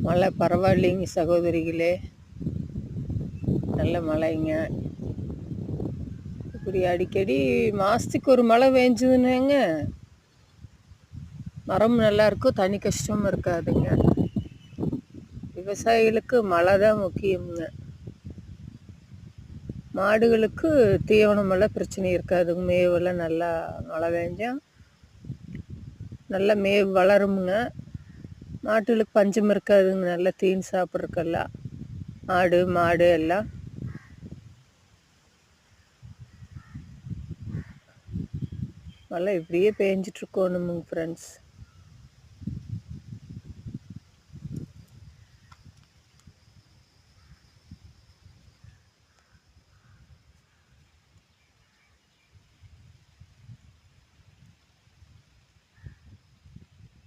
மழை பரவாயில்லைங்க சகோதரிகளே, நல்ல மழைங்க. இப்படி அடிக்கடி மாதத்துக்கு ஒரு மழை பெஞ்சதுன்னாங்க மரம் நல்லாயிருக்கும், தண்ணி கஷ்டமும் இருக்காதுங்க. விவசாயிகளுக்கு மழை தான் முக்கியமுங்க. மாடுகளுக்கு தீவனமெல்லாம் பிரச்சனை இருக்காதுங்க. மேவெல்லாம் நல்லா மழை பெஞ்சா நல்லா மேவு வளருமுங்க. மாட்டுகளுக்கு பஞ்சம் இருக்காதுங்க. நல்லா தீனி சாப்பிட்றதுக்கெல்லாம் ஆடு மாடு எல்லாம். மழை இப்படியே பேஞ்சிட்ருக்கோணுமுங்க ஃப்ரெண்ட்ஸ்.